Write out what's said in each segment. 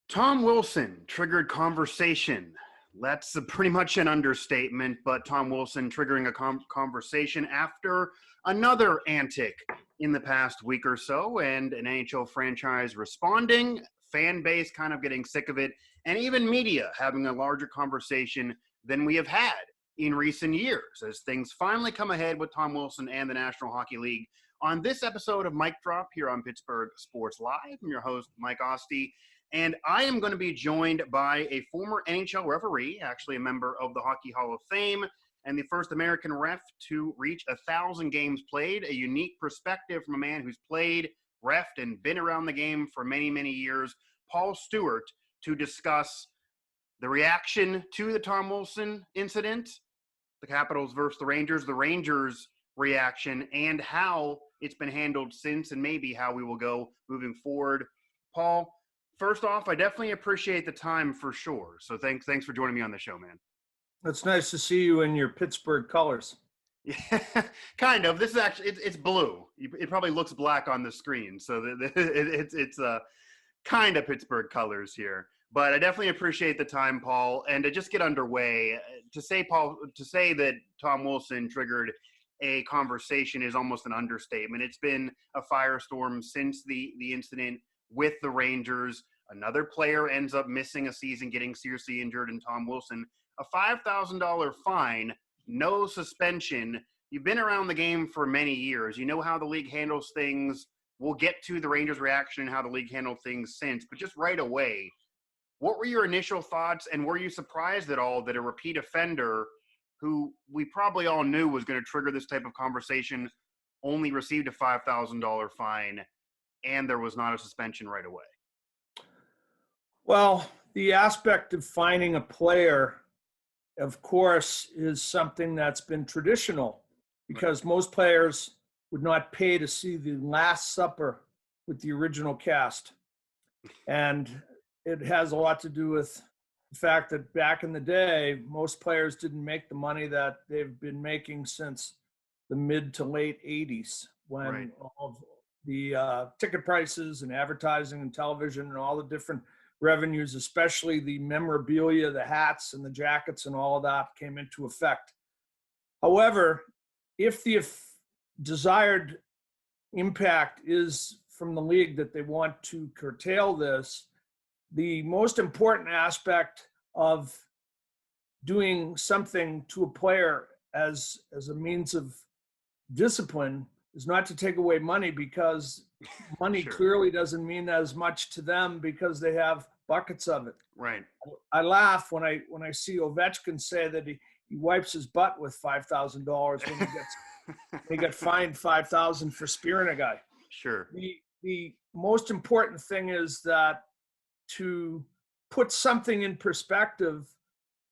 Tom Wilson triggered conversation. That's pretty much an understatement, but Tom Wilson triggering a conversation after another antic in the past week or so, and an NHL franchise responding, fan base kind of getting sick of it, and even media having a larger conversation than we have had in recent years as things finally come ahead with Tom Wilson and the National Hockey League. On this episode of Mic Drop here on Pittsburgh Sports Live, I'm your host, Mike Asti. And I am going to be joined by a former NHL referee, actually a member of the Hockey Hall of Fame, and the first American ref to reach 1,000 games played, a unique perspective from a man who's played, reffed, and been around the game for many, many years, Paul Stewart, to discuss the reaction to the Tom Wilson incident, the Capitals versus the Rangers' reaction, and how it's been handled since, and maybe how we will go moving forward. Paul, first off, I definitely appreciate the time for sure. So thanks for joining me on the show, man. It's nice to see you in your Pittsburgh colors. Yeah, kind of. This is actually it's blue. It probably looks black on the screen, so it's kind of Pittsburgh colors here. But I definitely appreciate the time, Paul. And to just get underway, to say that Tom Wilson triggered a conversation is almost an understatement. It's been a firestorm since the incident with the Rangers. Another player ends up missing a season, getting seriously injured, and Tom Wilson, a $5,000 fine, no suspension. You've been around the game for many years. You know how the league handles things. We'll get to the Rangers' reaction and how the league handled things since, but just right away, what were your initial thoughts, and were you surprised at all that a repeat offender who we probably all knew was going to trigger this type of conversation only received a $5,000 fine and there was not a suspension right away? Well, the aspect of fining a player, of course, is something that's been traditional because most players would not pay to see the Last Supper with the original cast. And it has a lot to do with the fact that back in the day, most players didn't make the money that they've been making since the mid to late 80s when all of the ticket prices and advertising and television and all the different revenues, especially the memorabilia, the hats and the jackets and all of that came into effect. However, if the desired impact is from the league that they want to curtail this, the most important aspect of doing something to a player as a means of discipline is not to take away money, because money Sure. clearly doesn't mean as much to them because they have buckets of it. Right. I laugh when I see Ovechkin say that he wipes his butt with $5,000 when he got fined $5,000 for spearing a guy. Sure. The most important thing is that to put something in perspective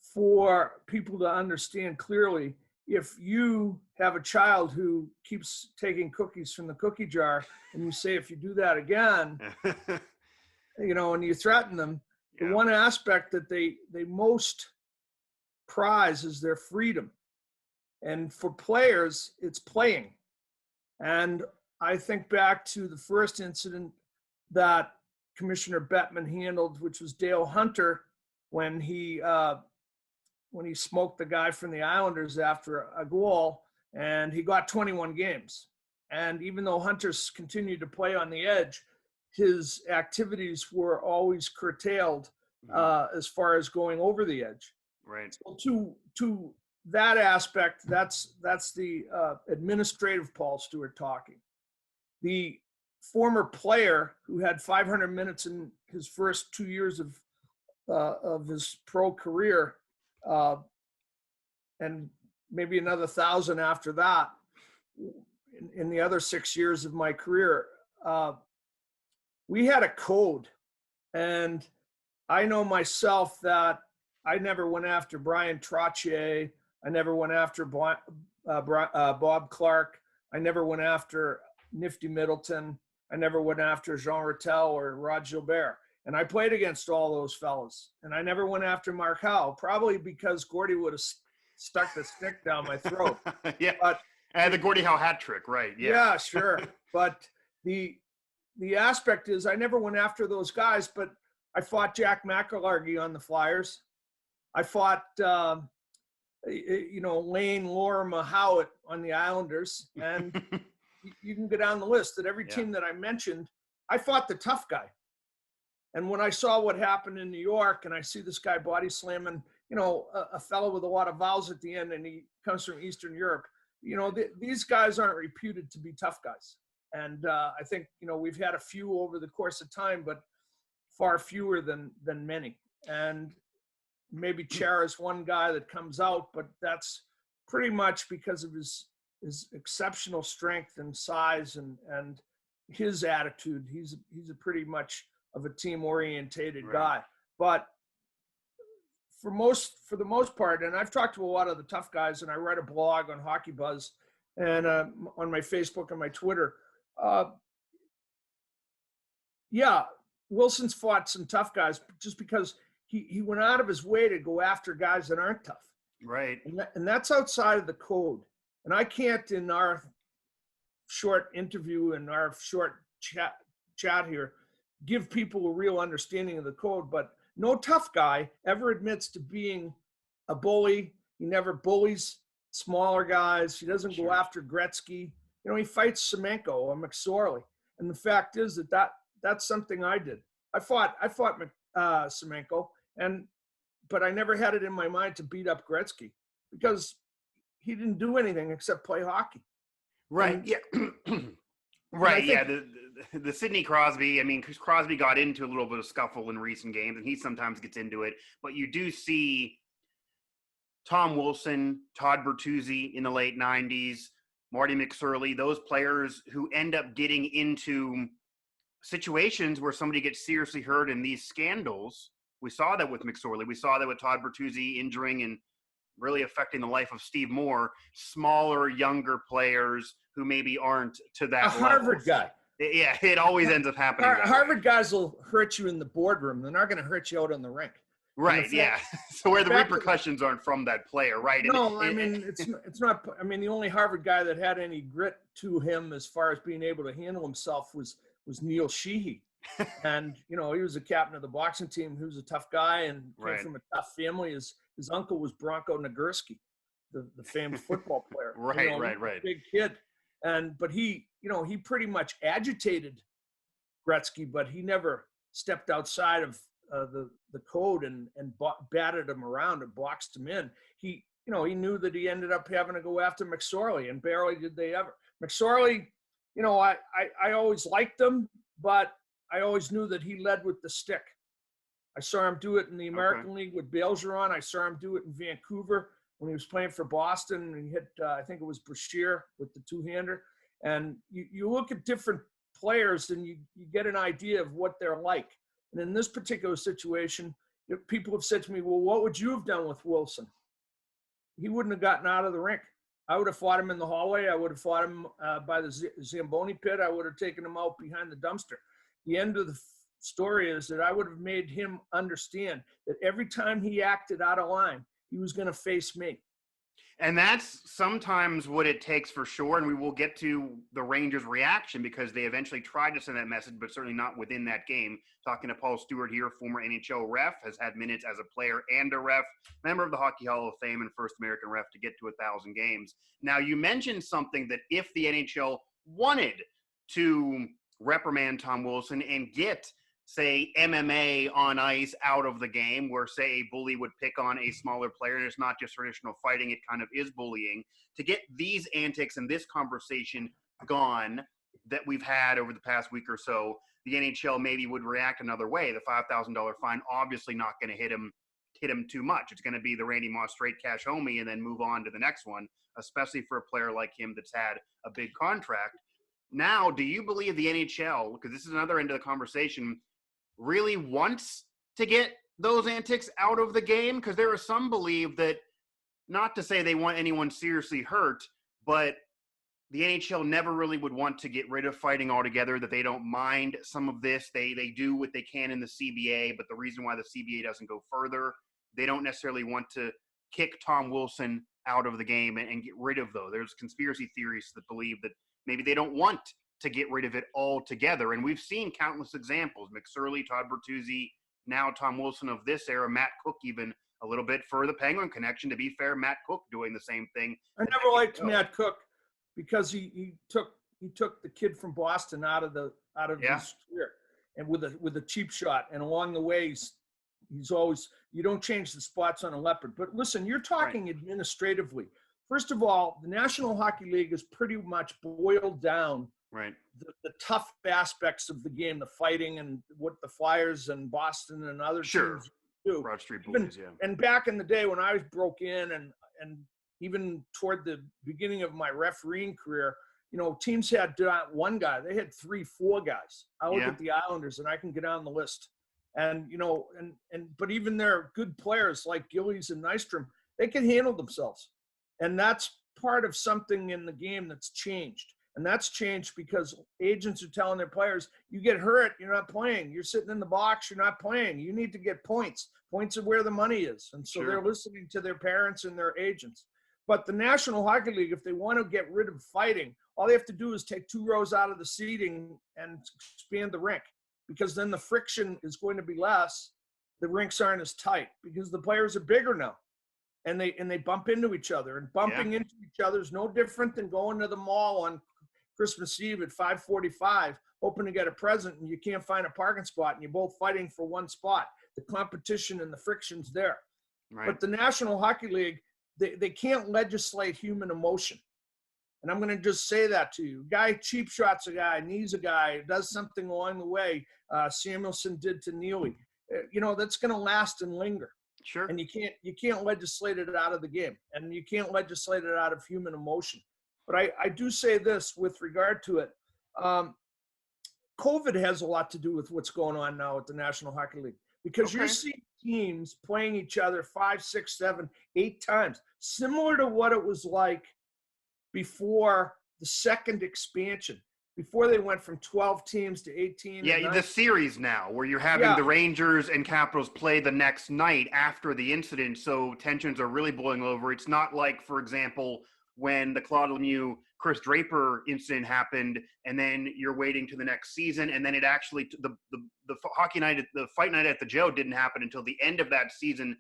for people to understand clearly. If you have a child who keeps taking cookies from the cookie jar and you say, if you do that again, and you threaten them, the one aspect that they most prize is their freedom. And for players, it's playing. And I think back to the first incident that Commissioner Bettman handled, which was Dale Hunter, when he smoked the guy from the Islanders after a goal, and he got 21 games. And even though Hunter's continued to play on the edge, his activities were always curtailed as far as going over the edge. Right. So to that aspect, that's the administrative Paul Stewart talking. The former player who had 500 minutes in his first 2 years of his pro career, and maybe another 1,000 after that in the other 6 years of my career, we had a code. And I know myself that I never went after Brian Trottier. I never went after Bob Clark. I never went after Nifty Middleton. I never went after Jean Rattel or Rod Gilbert. And I played against all those fellas. And I never went after Mark Howe, probably because Gordy would have stuck the stick down my throat. Yeah. But, and the Gordie Howe hat trick, right? Yeah, sure. But the aspect is I never went after those guys, but I fought Jack McElhargy on the Flyers. I fought, Lane Lorma Howitt on the Islanders. And you can go down the list that every team that I mentioned, I fought the tough guy. And when I saw what happened in New York and I see this guy body slamming, a fellow with a lot of vowels at the end, and he comes from Eastern Europe, these guys aren't reputed to be tough guys. And I think, we've had a few over the course of time, but far fewer than many. And maybe Chara's one guy that comes out, but that's pretty much because of his exceptional strength and size and his attitude. He's a pretty much of a team orientated guy. But for the most part, and I've talked to a lot of the tough guys, and I write a blog on Hockey Buzz and on my Facebook and my Twitter. Wilson's fought some tough guys just because he went out of his way to go after guys that aren't tough. Right. And that's outside of the code. And I can't, in our short interview and our short chat here, give people a real understanding of the code. But no tough guy ever admits to being a bully. He never bullies smaller guys. He doesn't go after Gretzky. He fights Semenko or McSorley. And the fact is that's something I did. I fought Semenko, but I never had it in my mind to beat up Gretzky because he didn't do anything except play hockey. Right. Right. Yeah. The Sidney Crosby, because Crosby got into a little bit of scuffle in recent games, and he sometimes gets into it. But you do see Tom Wilson, Todd Bertuzzi in the late 90s, Marty McSorley, those players who end up getting into situations where somebody gets seriously hurt in these scandals. We saw that with McSorley. We saw that with Todd Bertuzzi injuring and really affecting the life of Steve Moore, smaller, younger players who maybe aren't to that level. A Harvard guy. Yeah, it always ends up happening. Harvard guys will hurt you in the boardroom. They're not going to hurt you out on the rink. Right, yeah. So where the repercussions aren't from that player, right? No, it's not. The only Harvard guy that had any grit to him as far as being able to handle himself was Neil Sheehy. And, he was a captain of the boxing team. He was a tough guy and came from a tough family. His uncle was Bronco Nagurski, the famed football player. Right. Big kid. But he pretty much agitated Gretzky, but he never stepped outside of the code and batted him around and boxed him in. He knew that he ended up having to go after McSorley, and barely did they ever. McSorley, I always liked him, but I always knew that he led with the stick. I saw him do it in the American League with Bergeron. I saw him do it in Vancouver when he was playing for Boston, and he hit, I think it was Brashear with the two-hander. And you look at different players and you get an idea of what they're like. And in this particular situation, people have said to me, well, what would you have done with Wilson? He wouldn't have gotten out of the rink. I would have fought him in the hallway. I would have fought him by the Zamboni pit. I would have taken him out behind the dumpster. The end of the story is that I would have made him understand that every time he acted out of line, he was going to face me. And that's sometimes what it takes for sure. And we will get to the Rangers' reaction because they eventually tried to send that message, but certainly not within that game. Talking to Paul Stewart here, former NHL ref, has had minutes as a player and a ref, member of the Hockey Hall of Fame and first American ref to get to 1,000 games. Now, you mentioned something that if the NHL wanted to reprimand Tom Wilson and get, say, MMA on ice out of the game, where, say, a bully would pick on a smaller player, and it's not just traditional fighting, it kind of is bullying, to get these antics and this conversation gone that we've had over the past week or so, the NHL maybe would react another way. The $5,000 fine obviously not going to hit him too much. It's going to be the Randy Moss straight cash homie and then move on to the next one, especially for a player like him that's had a big contract. Now, do you believe the NHL, because this is another end of the conversation, really wants to get those antics out of the game? Because there are some believe that, not to say they want anyone seriously hurt, but the NHL never really would want to get rid of fighting altogether, that they don't mind some of this. They do what they can in the CBA, but the reason why the CBA doesn't go further, they don't necessarily want to kick Tom Wilson out of the game and get rid of those. There's conspiracy theorists that believe that maybe they don't want to get rid of it altogether. And we've seen countless examples. McSorley, Todd Bertuzzi, now Tom Wilson of this era, Matt Cook even a little bit for the Penguin connection. To be fair, Matt Cook doing the same thing. I never liked Matt Cook because he took the kid from Boston out of his career, and with a cheap shot. And along the way, he's always, you don't change the spots on a leopard. But listen, you're talking administratively. First of all, the National Hockey League is pretty much boiled down the tough aspects of the game, the fighting, and what the Flyers and Boston and other teams do. Broad Street Bullies, And back in the day when I broke in, and even toward the beginning of my refereeing career, teams had not one guy; they had 3-4 guys. I look at the Islanders, and I can get on the list. And but even their good players like Gillies and Nystrom, they can handle themselves, and that's part of something in the game that's changed. And that's changed because agents are telling their players, you get hurt, you're not playing. You're sitting in the box, you're not playing. You need to get points. Points are where the money is. And so they're listening to their parents and their agents. But the National Hockey League, if they want to get rid of fighting, all they have to do is take 2 rows out of the seating and expand the rink, because then the friction is going to be less. The rinks aren't as tight because the players are bigger now. And they bump into each other. And bumping into each other is no different than going to the mall on Christmas Eve at 5:45, hoping to get a present, and you can't find a parking spot, and you're both fighting for one spot. The competition and the friction's there. Right. But the National Hockey League, they can't legislate human emotion. And I'm going to just say that to you. Guy cheap shots a guy, knees a guy, does something along the way. Samuelson did to Neely. That's going to last and linger. Sure. And you can't legislate it out of the game, and you can't legislate it out of human emotion. But I do say this with regard to it. COVID has a lot to do with what's going on now at the National Hockey League, because you're seeing teams playing each other 5, 6, 7, 8 times, similar to what it was like before the second expansion, before they went from 12 teams to 18. Yeah, the series now, where you're having the Rangers and Capitals play the next night after the incident, so tensions are really boiling over. It's not like, for example, when the Claude Lemieux, Chris Draper incident happened, and then you're waiting to the next season, and then it actually the hockey night, the fight night at the Joe didn't happen until the end of that season,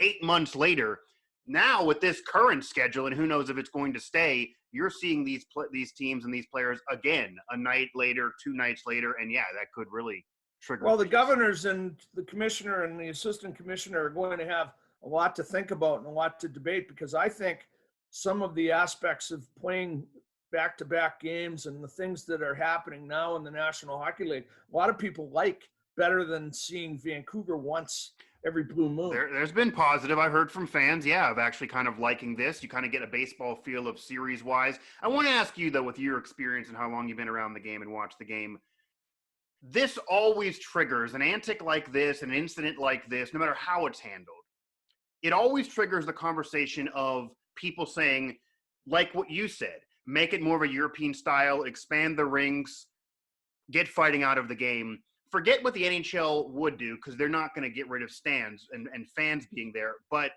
8 months later. Now with this current schedule, and who knows if it's going to stay, you're seeing these teams and these players again a night later, 2 nights later, and that could really trigger. Well, the governors and the commissioner and the assistant commissioner are going to have a lot to think about and a lot to debate, because I think some of the aspects of playing back-to-back games and the things that are happening now in the National Hockey League, a lot of people like better than seeing Vancouver once every blue moon. There's been positive. I heard from fans, of actually kind of liking this. You kind of get a baseball feel of series-wise. I want to ask you, though, with your experience and how long you've been around the game and watched the game, this always triggers an antic like this, an incident like this, no matter how it's handled. It always triggers the conversation of people saying, like what you said, make it more of a European style, expand the rinks, get fighting out of the game. Forget what the NHL would do, because they're not going to get rid of stands and fans being there. But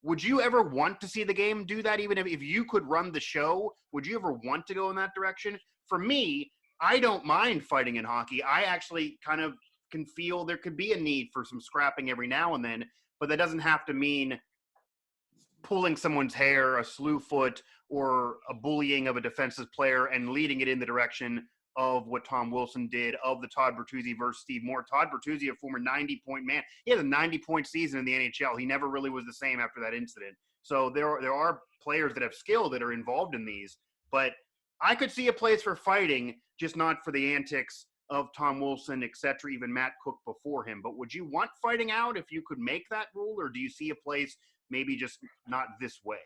would you ever want to see the game do that? Even if you could run the show, would you ever want to go in that direction? For me, I don't mind fighting in hockey. I actually kind of can feel there could be a need for some scrapping every now and then, but that doesn't have to mean pulling someone's hair, a slew foot, or a bullying of a defensive player and leading it in the direction of what Tom Wilson did, of the Todd Bertuzzi versus Steve Moore. Todd Bertuzzi, a former 90-point man. He had a 90-point season in the NHL. He never really was the same after that incident. So there are players that have skill that are involved in these. But I could see a place for fighting, just not for the antics of Tom Wilson, et cetera, even Matt Cook before him. But would you want fighting out if you could make that rule, or do you see a place maybe just not this way?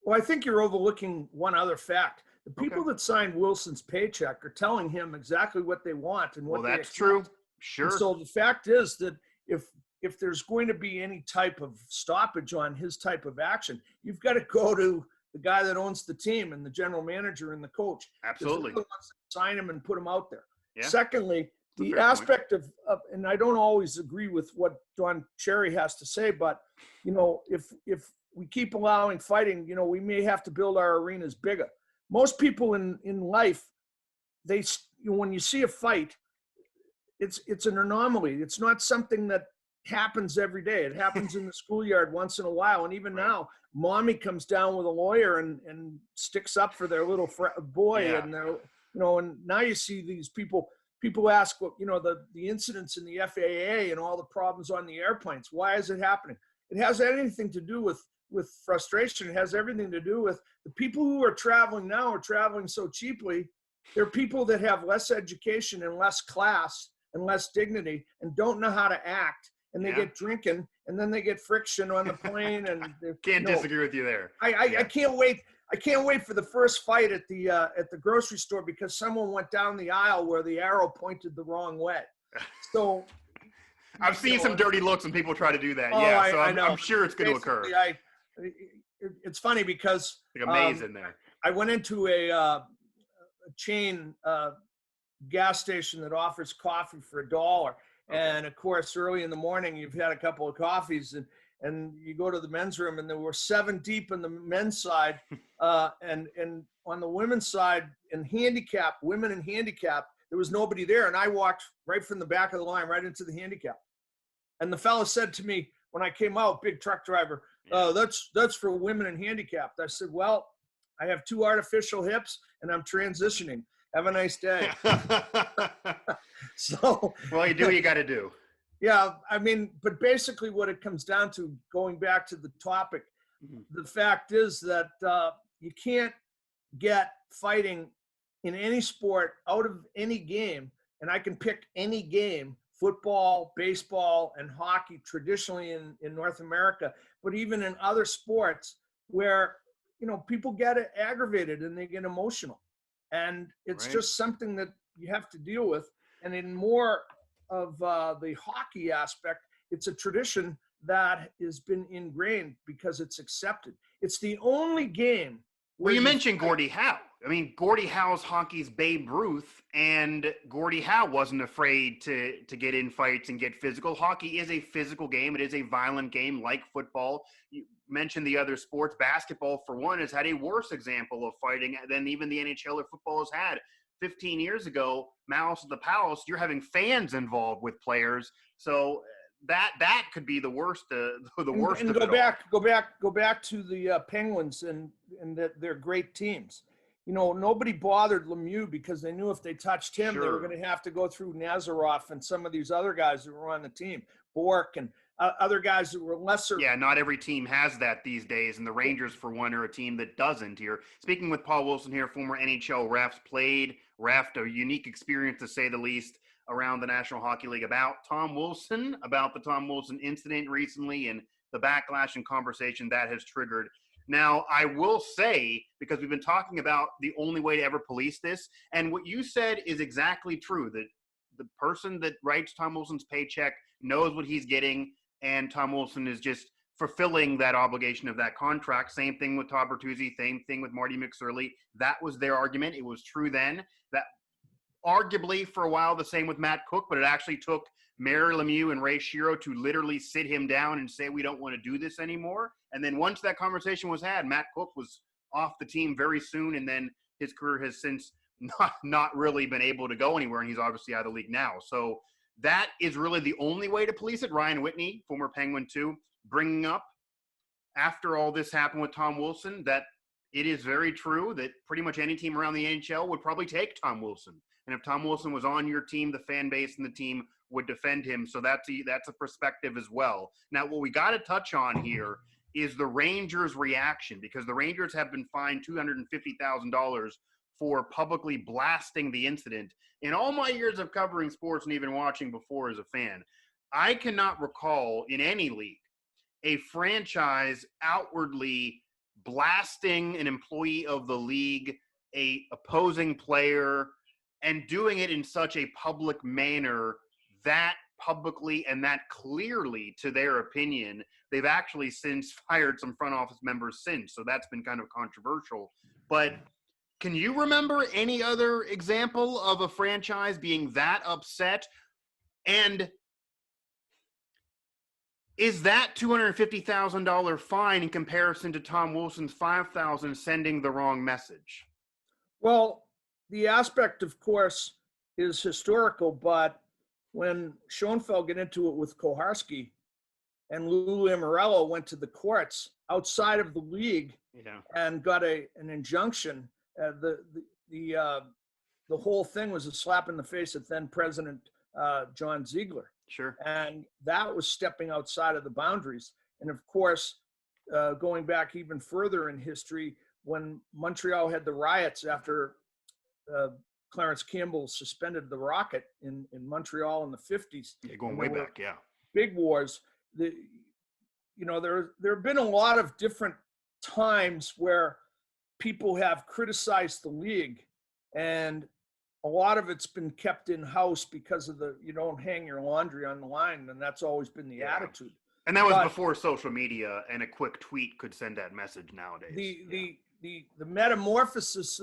Well, I think you're overlooking one other fact. The people that signed Wilson's paycheck are telling him exactly what they want and what they that's expect. true. Sure. And so the fact is that if there's going to be any type of stoppage on his type of action, you've got to go to the guy that owns the team and the general manager and the coach. Absolutely. Wants to sign him and put him out there. Yeah. Secondly, the aspect of, and I don't always agree with what Don Cherry has to say, but, if we keep allowing fighting, we may have to build our arenas bigger. Most people in life, when you see a fight, it's an anomaly. It's not something that happens every day. It happens in the schoolyard once in a while. And even now, mommy comes down with a lawyer and sticks up for their little boy. And they're, and now you see these people ask, what, the incidents in the FAA and all the problems on the airplanes. Why is it happening? It has anything to do with frustration. It has everything to do with the people who are traveling now are traveling so cheaply. They're people that have less education and less class and less dignity and don't know how to act. And they get drinking, and then they get friction on the plane. And can't disagree with you there. I can't wait. I can't wait for the first fight at the grocery store because someone went down the aisle where the arrow pointed the wrong way. So I've seen some dirty looks when people try to do that. I'm sure it's going to occur. It's funny because like a maze in there. I went into a chain gas station that offers coffee for $1. Okay. And of course, early in the morning, you've had a couple of coffees and you go to the men's room and there were 7 deep in the men's side. And on the women's side women in handicap, there was nobody there. And I walked right from the back of the line, right into the handicap. And the fellow said to me, when I came out, big truck driver, that's for women in handicapped. I said, well, I have 2 artificial hips and I'm transitioning. Have a nice day. So, well, you do what you got to do. Yeah. I mean, but basically what it comes down to, going back to the topic, the fact is that you can't get fighting in any sport out of any game. And I can pick any game, football, baseball, and hockey traditionally in North America, but even in other sports where, people get aggravated and they get emotional. And it's just something that you have to deal with. And in more of the hockey aspect, it's a tradition that has been ingrained because it's accepted. It's the only game. Well, you mentioned Gordie Howe. I mean, Gordie Howe's hockey's Babe Ruth, and Gordie Howe wasn't afraid to get in fights and get physical. Hockey is a physical game. It is a violent game like football. You mentioned the other sports. Basketball, for one, has had a worse example of fighting than even the NHL or football has had. 15 years ago, Malice at the Palace, you're having fans involved with players. So that could be the worst. The worst. And go back to the Penguins and their great teams. Nobody bothered Lemieux because they knew if they touched him, they were going to have to go through Nazarov and some of these other guys that were on the team, Bork and other guys that were lesser. Yeah, not every team has that these days, and the Rangers, for one, are a team that doesn't here. Speaking with Paul Wilson here, former NHL refed a unique experience, to say the least, around the National Hockey League about the Tom Wilson incident recently and the backlash and conversation that has triggered. Now, I will say, because we've been talking about the only way to ever police this, and what you said is exactly true, that the person that writes Tom Wilson's paycheck knows what he's getting, and Tom Wilson is just fulfilling that obligation of that contract. Same thing with Todd Bertuzzi, same thing with Marty McSorley. That was their argument. It was true then. That arguably for a while the same with Matt Cook, but it actually took Mayor Lemieux and Ray Shiro to literally sit him down and say, we don't want to do this anymore. And then once that conversation was had, Matt Cook was off the team very soon, and then his career has since not really been able to go anywhere, and he's obviously out of the league now. So that is really the only way to police it. Ryan Whitney, former Penguin too, bringing up after all this happened with Tom Wilson that it is very true that pretty much any team around the NHL would probably take Tom Wilson. And if Tom Wilson was on your team, the fan base and the team would defend him. So that's a perspective as well. Now, what we got to touch on here is the Rangers' reaction, because the Rangers have been fined $250,000 for publicly blasting the incident. In all my years of covering sports and even watching before as a fan, I cannot recall in any league a franchise outwardly blasting an employee of the league, a opposing player, and doing it in such a public manner, that publicly and that clearly to their opinion. They've actually since fired some front office members since, so that's been kind of controversial. But can you remember any other example of a franchise being that upset? And is that $250,000 fine in comparison to Tom Wilson's $5,000 sending the wrong message? Well, the aspect, of course, is historical, but when Schoenfeld got into it with Koharski, and Lou Lamoriello went to the courts outside of the league and got an injunction. The whole thing was a slap in the face of then President John Ziegler. Sure. And that was stepping outside of the boundaries. And of course, going back even further in history, when Montreal had the riots after Clarence Campbell suspended the Rocket in Montreal in the 50s. Yeah, going way back, yeah. Big wars. There have been a lot of different times where people have criticized the league, and a lot of it's been kept in house because of you don't hang your laundry on the line, and that's always been the attitude. And that was before social media and a quick tweet could send that message nowadays. The metamorphosis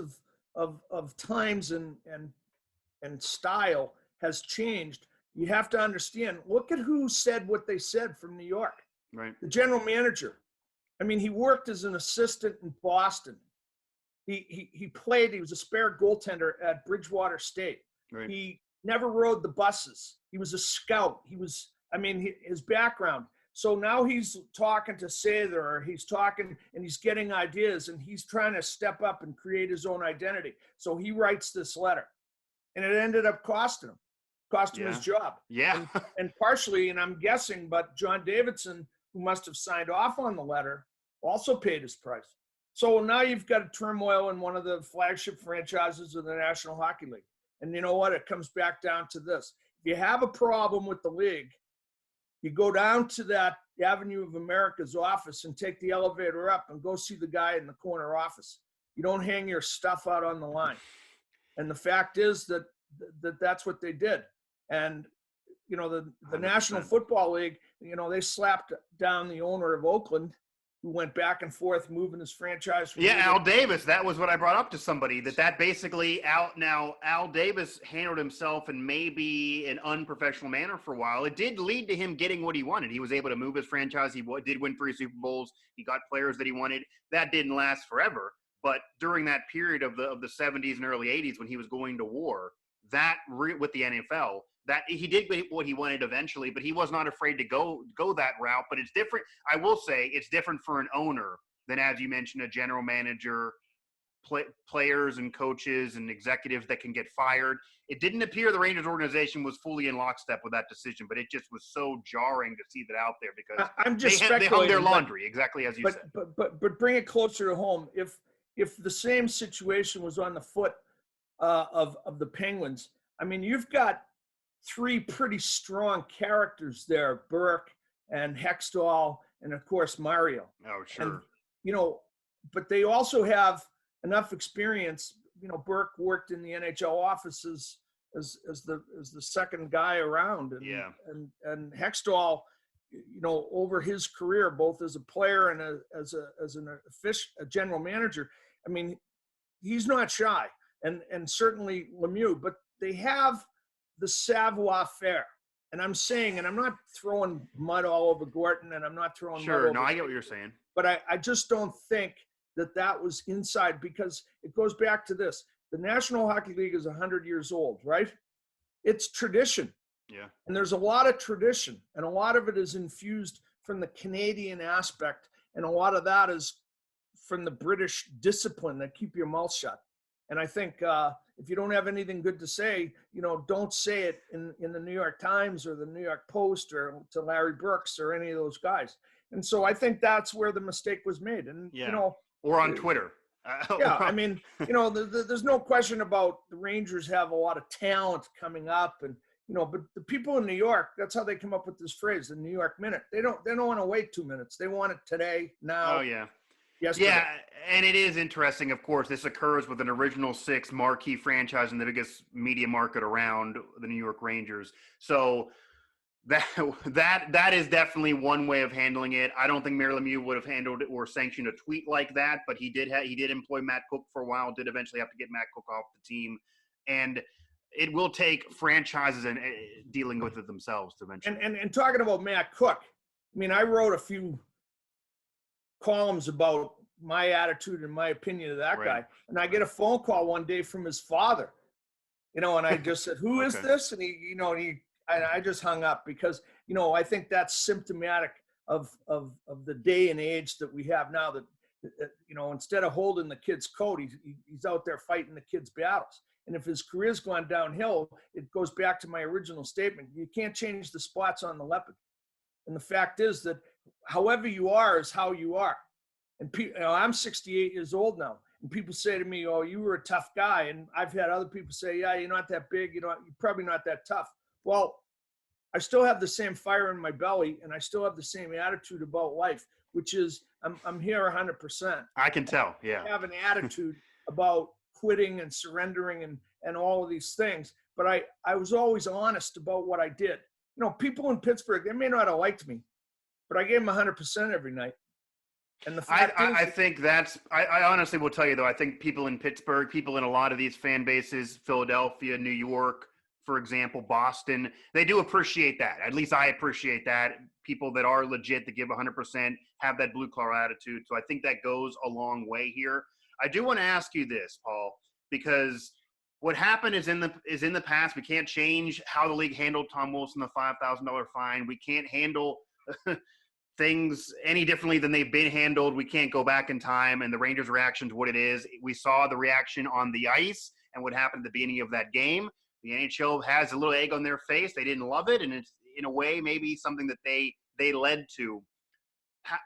of times and style has changed. You have to understand, look at who said what they said from New York. Right. The general manager. I mean, he worked as an assistant in Boston. He played, he was a spare goaltender at Bridgewater State. Right. He never rode the buses. He was a scout. His background. So now he's talking to Sather, or he's talking and he's getting ideas, and he's trying to step up and create his own identity. So he writes this letter, and it ended up costing him his job. Yeah. and partially, and I'm guessing, but John Davidson, who must have signed off on the letter, also paid his price. So now you've got a turmoil in one of the flagship franchises of the National Hockey League. And you know what? It comes back down to this. If you have a problem with the league, you go down to that Avenue of America's office and take the elevator up and go see the guy in the corner office. You don't hang your stuff out on the line. And the fact is that that's what they did. And, the 100%. National Football League, they slapped down the owner of Oakland, who went back and forth moving his franchise. Al Davis. That was what I brought up to somebody, that basically Al Davis handled himself in maybe an unprofessional manner for a while. It did lead to him getting what he wanted. He was able to move his franchise. He did win 3 Super Bowls. He got players that he wanted. That didn't last forever. But during that period of the 70s and early 80s when he was going to war, with the NFL, that he did what he wanted eventually, but he was not afraid to go that route. But it's different. I will say it's different for an owner than, as you mentioned, a general manager, players and coaches and executives that can get fired. It didn't appear the Rangers organization was fully in lockstep with that decision, but it just was so jarring to see that out there because they hung their laundry, exactly as you said. But bring it closer to home. If the same situation was on the foot of the Penguins, I mean, you've got 3 pretty strong characters there, Burke and Hextall, and of course Mario. Oh, sure. And, but they also have enough experience. Burke worked in the NHL offices as the second guy around, and Hextall, over his career, both as a player and as a general manager, I mean, he's not shy, and certainly Lemieux, but they have the savoir-faire. And I'm saying, and I'm not throwing mud all over Gorton, and I'm not throwing Sure, no, I get what you're saying. But I just don't think that was inside, because it goes back to this. The National Hockey League is 100 years old, right? It's tradition. Yeah. And there's a lot of tradition, and a lot of it is infused from the Canadian aspect, and a lot of that is from the British discipline that keep your mouth shut. And I think if you don't have anything good to say, don't say it in the New York Times or the New York Post or to Larry Brooks or any of those guys. And so I think that's where the mistake was made. And, or on Twitter. I mean, there's no question about the Rangers have a lot of talent coming up, and, but the people in New York, that's how they come up with this phrase, the New York Minute. They don't want to wait 2 minutes. They want it today, now. Oh, yeah. Yesterday. Yeah, and it is interesting, of course. This occurs with an original 6 marquee franchise in the biggest media market around, the New York Rangers. So that is definitely one way of handling it. I don't think Mayor Lemieux would have handled it or sanctioned a tweet like that, but he did employ Matt Cook for a while. Did eventually have to get Matt Cook off the team, and it will take franchises and dealing with it themselves to eventually. And talking about Matt Cook, I mean, I wrote a few columns about my attitude and my opinion of that guy, and I get a phone call one day from his father, and I just said, "Who is this?" And I just hung up, because I think that's symptomatic of the day and age that we have now, that instead of holding the kid's coat, he's out there fighting the kid's battles. And if his career's gone downhill, it goes back to my original statement. You can't change the spots on the leopard. And the fact is that however you are is how you are. And I'm 68 years old now, and people say to me, "Oh, you were a tough guy." And I've had other people say, "Yeah, you're not that big. You're probably not that tough." Well, I still have the same fire in my belly, and I still have the same attitude about life, which is I'm here 100%. I can tell. Yeah. I have an attitude about quitting and surrendering and all of these things. But I was always honest about what I did. People in Pittsburgh, they may not have liked me, but I gave them 100% every night. And the fact is, I think I honestly will tell you, though, I think people in Pittsburgh, people in a lot of these fan bases, Philadelphia, New York, for example, Boston, they do appreciate that. At least I appreciate that. People that are legit, that give 100%, have that blue collar attitude. So I think that goes a long way here. I do want to ask you this, Paul, because what happened is in the past. We can't change how the league handled Tom Wilson, the $5,000 fine. We can't handle things any differently than they've been handled. We can't go back in time, and the Rangers' reaction to what it is. We saw the reaction on the ice and what happened at the beginning of that game. The NHL has a little egg on their face. They didn't love it, and it's, in a way, maybe something that they led to.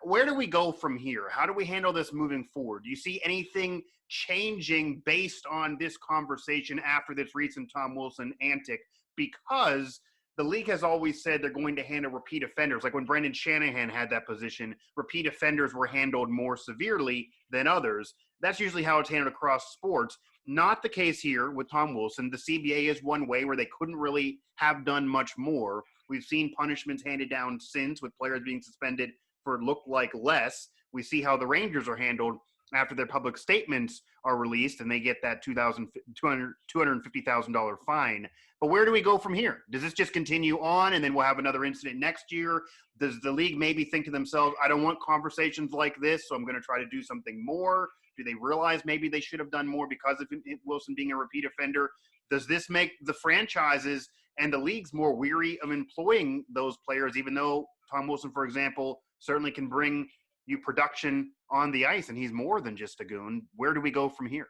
Where do we go from here? How do we handle this moving forward? Do you see anything changing based on this conversation after this recent Tom Wilson antic? Because the league has always said they're going to handle repeat offenders. Like when Brendan Shanahan had that position, repeat offenders were handled more severely than others. That's usually how it's handled across sports. Not the case here with Tom Wilson. The CBA is one way where they couldn't really have done much more. We've seen punishments handed down since, with players being suspended for look like less. We see how the Rangers are handled after their public statements are released and they get that $250,000 fine. But where do we go from here? Does this just continue on and then we'll have another incident next year? Does the league maybe think to themselves, I don't want conversations like this, so I'm going to try to do something more? Do they realize maybe they should have done more because of Wilson being a repeat offender? Does this make the franchises and the leagues more weary of employing those players, even though Tom Wilson, for example, certainly can bring you production on the ice, and he's more than just a goon? Where do we go from here?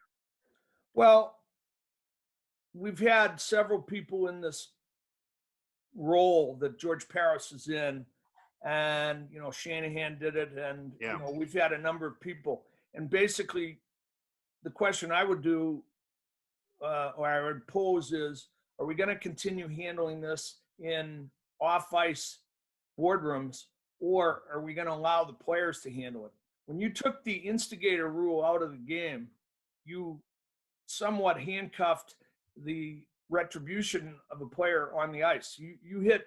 Well, we've had several people in this role that George Paris is in, and Shanahan did it, and we've had a number of people. And basically, the question I would do, or I would pose, is: are we going to continue handling this in off-ice boardrooms, or are we going to allow the players to handle it? When you took the instigator rule out of the game, you somewhat handcuffed the retribution of a player on the ice. You hit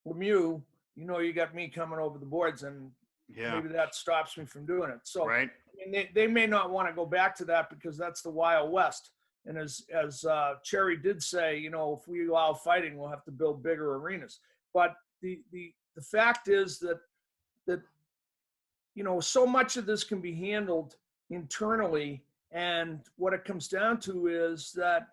Lemieux, you got me coming over the boards, and maybe that stops me from doing it. So right. I mean, they may not want to go back to that because that's the Wild West. And as Cherry did say, if we allow fighting, we'll have to build bigger arenas. But the fact is that so much of this can be handled internally, and what it comes down to is that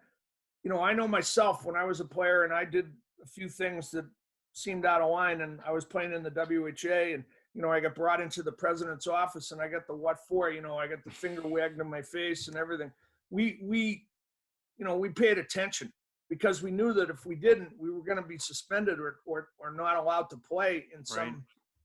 I know myself when I was a player and I did a few things that seemed out of line, and I was playing in the WHA, and I got brought into the president's office and I got the what for, I got the finger wagged in my face and everything. We paid attention because we knew that if we didn't, we were going to be suspended or not allowed to play in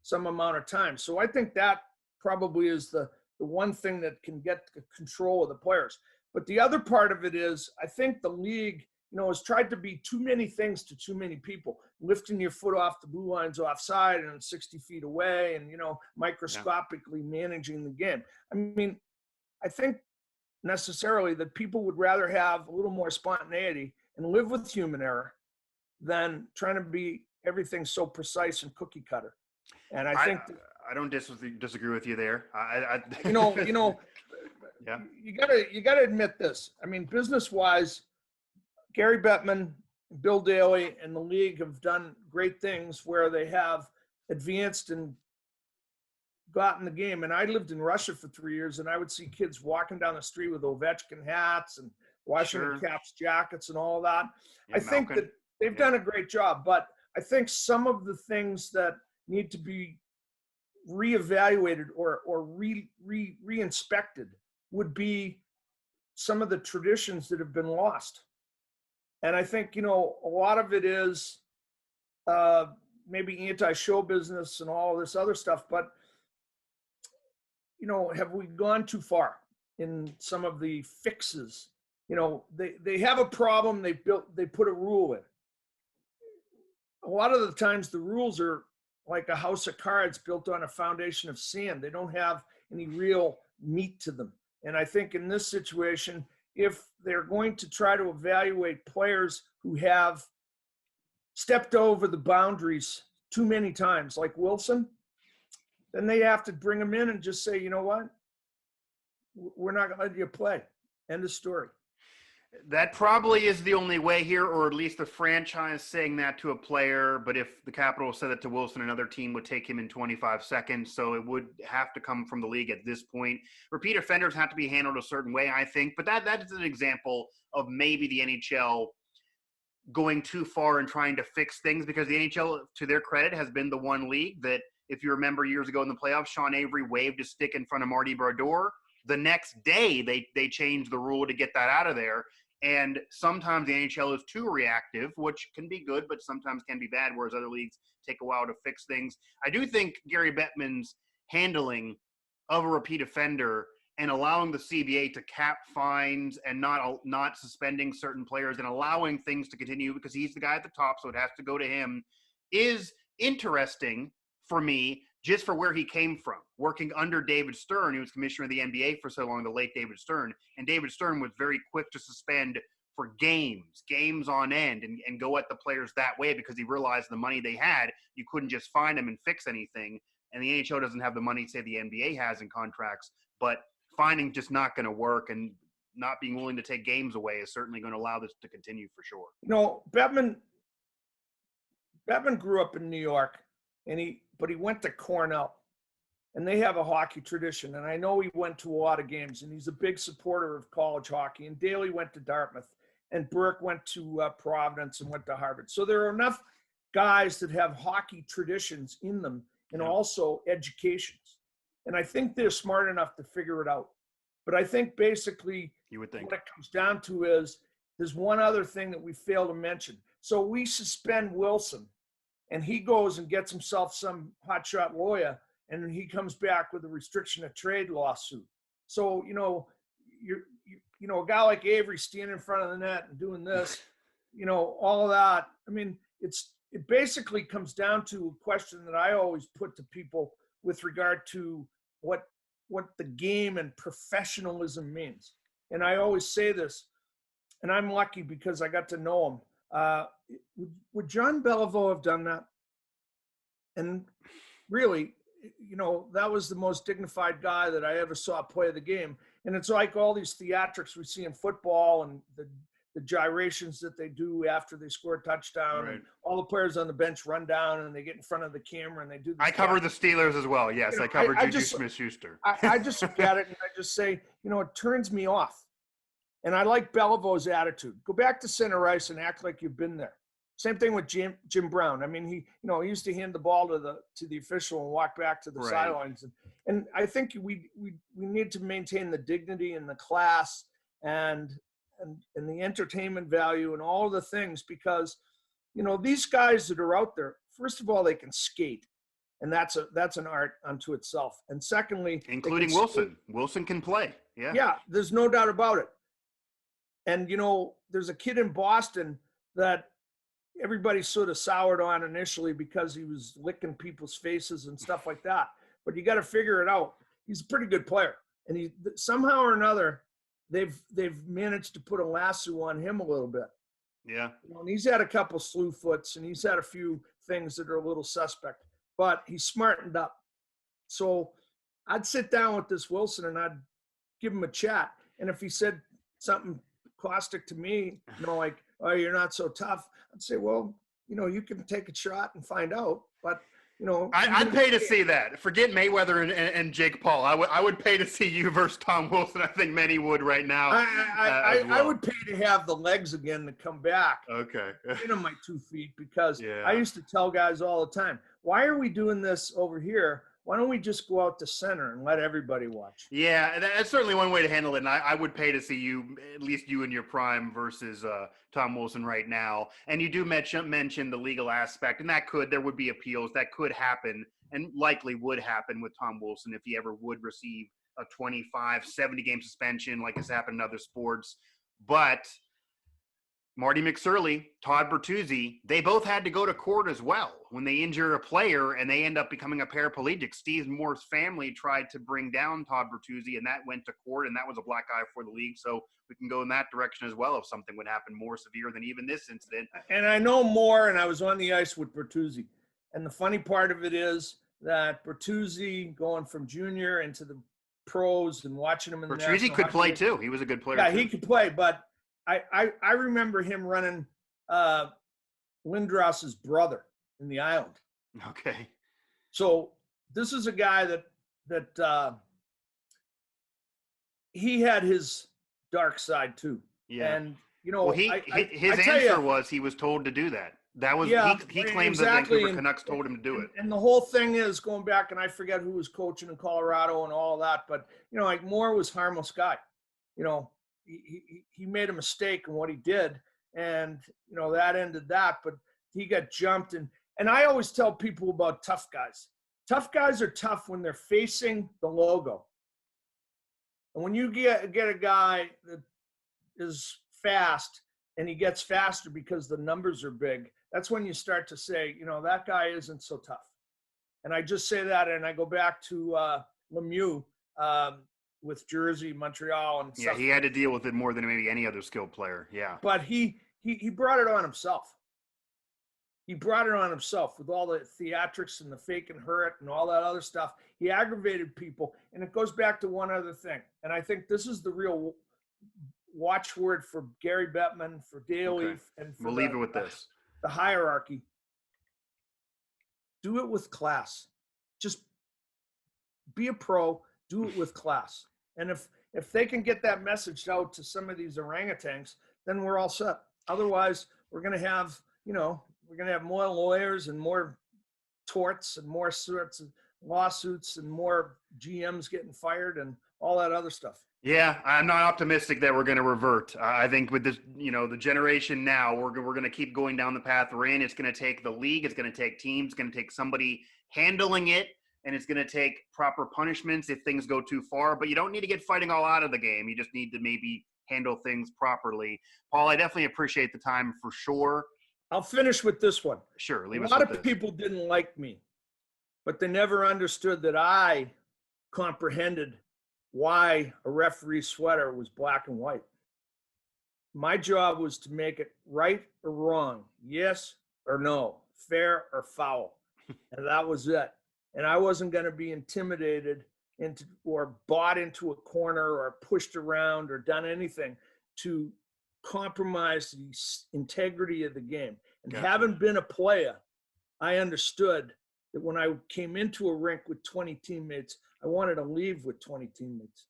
some amount of time. So I think that probably is the one thing that can get control of the players. But the other part of it is, I think the league, has tried to be too many things to too many people, lifting your foot off the blue lines offside and 60 feet away and, microscopically managing the game. I mean, I think necessarily that people would rather have a little more spontaneity and live with human error than trying to be everything so precise and cookie cutter. And I think I don't disagree with you there. Yeah. You gotta admit this. I mean, business wise, Gary Bettman, Bill Daly, and the league have done great things where they have advanced and gotten the game. And I lived in Russia for 3 years, and I would see kids walking down the street with Ovechkin hats and Washington Caps jackets and all that. Yeah, I think that they've done a great job, but I think some of the things that need to be reevaluated or re-inspected would be some of the traditions that have been lost. And I think, a lot of it is maybe anti-show business and all this other stuff, but, have we gone too far in some of the fixes? They have a problem, they put a rule in. A lot of the times the rules are like a house of cards built on a foundation of sand. They don't have any real meat to them. And I think in this situation, if they're going to try to evaluate players who have stepped over the boundaries too many times, like Wilson, then they have to bring him in and just say, you know what? We're not going to let you play. End of story. That probably is the only way here, or at least the franchise saying that to a player. But if the Capitals said that to Wilson, another team would take him in 25 seconds. So it would have to come from the league at this point. Repeat offenders have to be handled a certain way, I think. But that is an example of maybe the NHL going too far and trying to fix things, because the NHL, to their credit, has been the one league that, if you remember years ago in the playoffs, Sean Avery waved a stick in front of Marty Brodeur. The next day, they changed the rule to get that out of there. And sometimes the NHL is too reactive, which can be good, but sometimes can be bad, whereas other leagues take a while to fix things. I do think Gary Bettman's handling of a repeat offender and allowing the CBA to cap fines and not suspending certain players and allowing things to continue, because he's the guy at the top, so it has to go to him, is interesting for me, just for where he came from, working under David Stern, who was commissioner of the NBA for so long, the late David Stern. And David Stern was very quick to suspend for games on end, and go at the players that way, because he realized the money they had, you couldn't just fine them and fix anything. And the NHL doesn't have the money, say, the NBA has in contracts, but fining just not going to work, and not being willing to take games away is certainly going to allow this to continue for sure. Bettman grew up in New York, but he went to Cornell, and they have a hockey tradition. And I know he went to a lot of games, and he's a big supporter of college hockey. And Daly went to Dartmouth, and Burke went to Providence and went to Harvard. So there are enough guys that have hockey traditions in them, and also educations. And I think they're smart enough to figure it out. But I think basically you would think what it comes down to is there's one other thing that we fail to mention. So we suspend Wilson, and he goes and gets himself some hotshot lawyer, and then he comes back with a restriction of trade lawsuit. So, a guy like Avery standing in front of the net and doing this, all of that. I mean, it basically comes down to a question that I always put to people with regard to what the game and professionalism means. And I always say this, and I'm lucky because I got to know him. Would John Beliveau have done that? And really, that was the most dignified guy that I ever saw play the game. And it's like all these theatrics we see in football, and the gyrations that they do after they score a touchdown. Right. And all the players on the bench run down and they get in front of the camera and they do this. I covered the Steelers as well. Yes, I covered Juju Smith-Schuster. I just look at it and I just say, it turns me off. And I like Beliveau's attitude. Go back to center ice and act like you've been there. Same thing with Jim Brown. I mean, he used to hand the ball to the official and walk back to the sidelines. And I think we need to maintain the dignity and the class and the entertainment value and all of the things, because, these guys that are out there, first of all, they can skate. And that's an art unto itself. And secondly, including Wilson. Wilson can play. Yeah. Yeah, there's no doubt about it. And, there's a kid in Boston that everybody sort of soured on initially because he was licking people's faces and stuff like that. But you got to figure it out. He's a pretty good player. And he somehow or another, they've managed to put a lasso on him a little bit. Yeah. And he's had a couple slew foots, and he's had a few things that are a little suspect. But he's smartened up. So I'd sit down with this Wilson and I'd give him a chat. And if he said something caustic to me, like, "Oh, you're not so tough," I'd say, "Well, you can take a shot and find out." But I'd pay to see that. Forget Mayweather and Jake Paul. I would pay to see you versus Tom Wilson. I think many would right now. I would pay to have the legs again to come back. Okay. On my 2 feet, because I used to tell guys all the time, "Why are we doing this over here? why don't we just go out to center and let everybody watch? Yeah, that's certainly one way to handle it. And I would pay to see you, at least you in your prime versus Tom Wilson right now. And you do mention the legal aspect, and there would be appeals that could happen and likely would happen with Tom Wilson if he ever would receive a 25, 70 game suspension like has happened in other sports. But Marty McSorley, Todd Bertuzzi, they both had to go to court as well when they injure a player and they end up becoming a paraplegic. Steve Moore's family tried to bring down Todd Bertuzzi, and that went to court, and that was a black eye for the league. So we can go in that direction as well if something would happen more severe than even this incident. And I know Moore, and I was on the ice with Bertuzzi. And the funny part of it is that Bertuzzi going from junior into the pros and watching him in the Bertuzzi could play too. He was a good player. Yeah, too. he could play, but I remember him running Lindros's brother in the island. Okay. So this is a guy that he had his dark side too. Yeah. And you know, well, his answer was he was told to do that. That was he claims that the Vancouver Canucks told him to do it. And the whole thing is going back, and I forget who was coaching in Colorado and all of that, but you know, like Moore was a harmless guy. You know, he made a mistake in what he did, and you know that ended that. But he got jumped, and I always tell people about tough guys. Tough guys are tough when they're facing the logo, and when you get a guy that is fast and he gets faster because the numbers are big, that's when you start to say, you know, that guy isn't so tough. And I just say that, and I go back to Lemieux. With Jersey, Montreal, and yeah, he had to deal with it more than maybe any other skilled player. Yeah, but he brought it on himself. He brought it on himself with all the theatrics and the fake and hurt and all that other stuff. He aggravated people, and it goes back to one other thing. And I think this is the real watchword for Gary Bettman, for Daly, okay. and for we'll leave it with this: the hierarchy. Do it with class. Just be a pro. Do it with class. And if they can get that message out to some of these orangutans, then we're all set. Otherwise, we're going to have, you know, more lawyers and more torts and more sorts of lawsuits and more GMs getting fired and all that other stuff. Yeah, I'm not optimistic that we're going to revert. I think with this, you know, the generation now, we're going to keep going down the path we're in. It's going to take the league. It's going to take teams. It's going to take somebody handling it. And it's going to take proper punishments if things go too far. But you don't need to get fighting all out of the game. You just need to maybe handle things properly. Paul, I definitely appreciate the time for sure. I'll finish with this one. Sure. A lot of people didn't like me, but they never understood that I comprehended why a referee's sweater was black and white. My job was to make it right or wrong, yes or no, fair or foul. And that was it. And I wasn't going to be intimidated into or bought into a corner or pushed around or done anything to compromise the integrity of the game. And having been a player, I understood that when I came into a rink with 20 teammates, I wanted to leave with 20 teammates.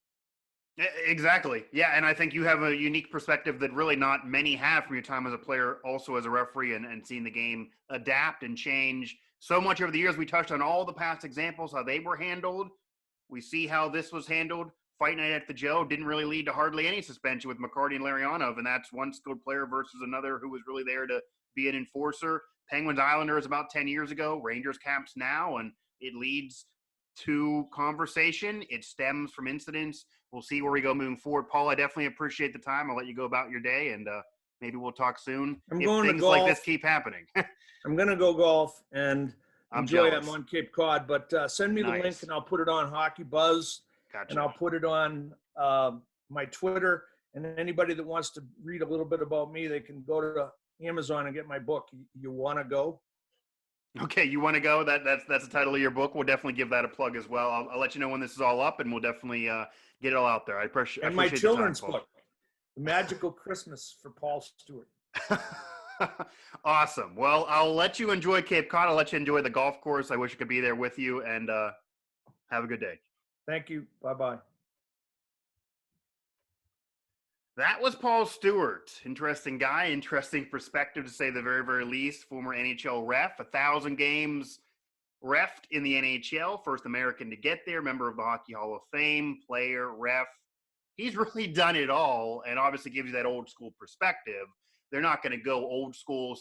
Exactly. Yeah, and I think you have a unique perspective that really not many have from your time as a player, also as a referee, and seeing the game adapt and change so much over the years. We touched on all the past examples, how they were handled. We see how this was handled. Fight night at the Joe didn't really lead to hardly any suspension with McCarty and Larionov, and that's one skilled player versus another who was really there to be an enforcer. Penguins Islanders about 10 years ago, Rangers Caps now, and it leads to conversation. It stems from incidents. We'll see where we go moving forward. Paul, I definitely appreciate the time. I'll let you go about your day, and maybe we'll talk soon if things like this keep happening. I'm going to go golf and enjoy it. I'm on Cape Cod, but send me the Nice. link and I'll put it on Hockey Buzz. Gotcha. And I'll put it on my Twitter. And anybody that wants to read a little bit about me, they can go to Amazon and get my book. You want to go? Okay, you want to go? That's the title of your book. We'll definitely give that a plug as well. I'll let you know when this is all up, and we'll definitely get it all out there. I appreciate my children's the time, book, The Magical Christmas for Paul Stewart. Awesome. Well, I'll let you enjoy Cape Cod. I'll let you enjoy the golf course. I wish I could be there with you, and have a good day. Thank you. Bye-bye. That was Paul Stewart. Interesting guy, interesting perspective to say the very, very least. Former NHL ref, 1,000 games, refed in the NHL, first American to get there, member of the Hockey Hall of Fame, player, ref. He's really done it all, and obviously gives you that old school perspective. They're not going to go old school.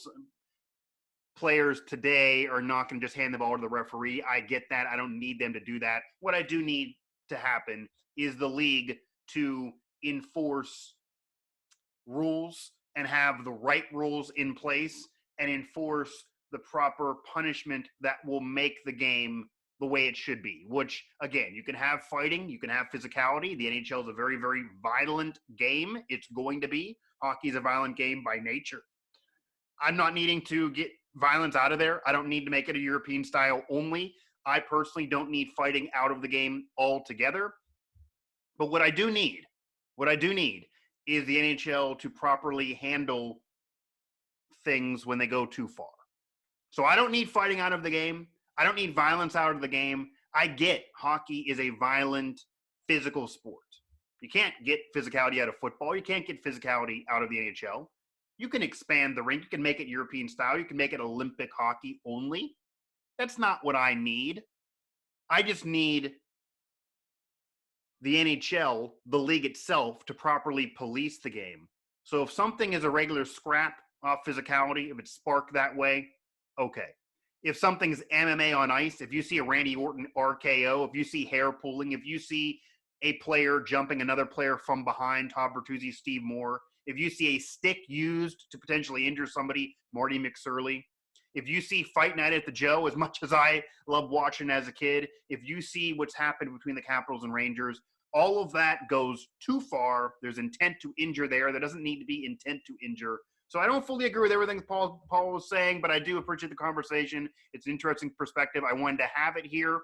Players today are not going to just hand the ball to the referee. I get that. I don't need them to do that. What I do need to happen is the league to enforce rules and have the right rules in place and enforce the proper punishment that will make the game the way it should be, which, again, you can have fighting, you can have physicality. The NHL is a very, very violent game. It's going to be. Hockey is a violent game by nature. I'm not needing to get violence out of there. I don't need to make it a European style only. I personally don't need fighting out of the game altogether. But what I do need is the NHL to properly handle things when they go too far. So I don't need fighting out of the game. I don't need violence out of the game. I get hockey is a violent, physical sport. You can't get physicality out of football. You can't get physicality out of the NHL. You can expand the rink. You can make it European style. You can make it Olympic hockey only. That's not what I need. I just need the NHL, the league itself, to properly police the game. So if something is a regular scrap off physicality, if it's sparked that way, okay. If something's MMA on ice, if you see a Randy Orton RKO, if you see hair pulling, if you see a player jumping another player from behind, Todd Bertuzzi, Steve Moore, if you see a stick used to potentially injure somebody, Marty McSorley, if you see Fight Night at the Joe, as much as I love watching as a kid, if you see what's happened between the Capitals and Rangers, all of that goes too far. There's intent to injure there. There doesn't need to be intent to injure. So I don't fully agree with everything Paul was saying, but I do appreciate the conversation. It's an interesting perspective. I wanted to have it here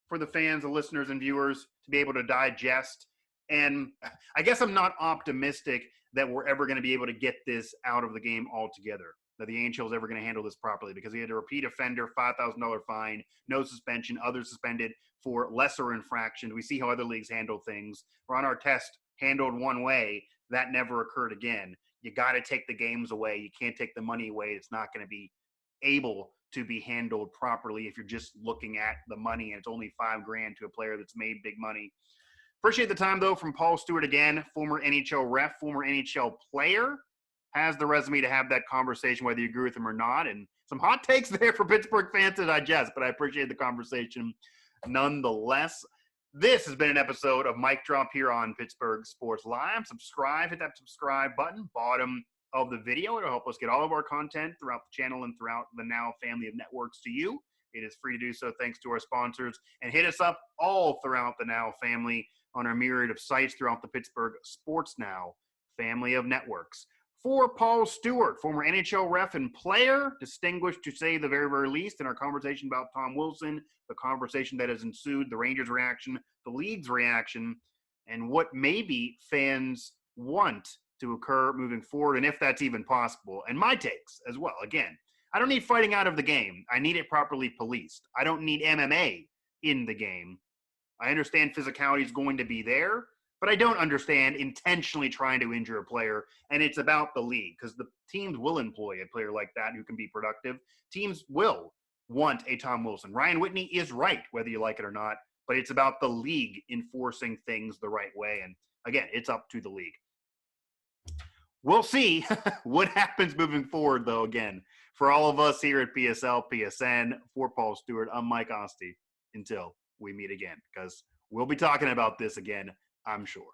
for the fans, the listeners, and viewers to be able to digest. And I guess I'm not optimistic that we're ever going to be able to get this out of the game altogether, that the NHL is ever going to handle this properly, because he had a repeat offender, $5,000 fine, no suspension, others suspended for lesser infractions. We see how other leagues handle things. We're on our test handled one way. That never occurred again. You got to take the games away. You can't take the money away. It's not going to be able to be handled properly if you're just looking at the money and it's only $5,000 to a player that's made big money. Appreciate the time, though, from Paul Stewart again, former NHL ref, former NHL player, has the resume to have that conversation, whether you agree with him or not. And some hot takes there for Pittsburgh fans to digest, but I appreciate the conversation nonetheless. This has been an episode of Mic Drop here on Pittsburgh Sports Live. Subscribe, hit that subscribe button, bottom of the video. It'll help us get all of our content throughout the channel and throughout the Now family of networks to you. It is free to do so thanks to our sponsors. And hit us up all throughout the Now family on our myriad of sites throughout the Pittsburgh Sports Now family of networks. For Paul Stewart, former NHL ref and player, distinguished to say the very, very least in our conversation about Tom Wilson, the conversation that has ensued, the Rangers' reaction, the league's reaction, and what maybe fans want to occur moving forward, and if that's even possible. And my takes as well. Again, I don't need fighting out of the game. I need it properly policed. I don't need MMA in the game. I understand physicality is going to be there, but I don't understand intentionally trying to injure a player. And it's about the league, because the teams will employ a player like that who can be productive. Teams will want a Tom Wilson. Ryan Whitney is right, whether you like it or not, but it's about the league enforcing things the right way. And again, it's up to the league. We'll see what happens moving forward, though. Again, for all of us here at PSL, PSN, for Paul Stewart, I'm Mike Asti. Until we meet again, because we'll be talking about this again, I'm sure.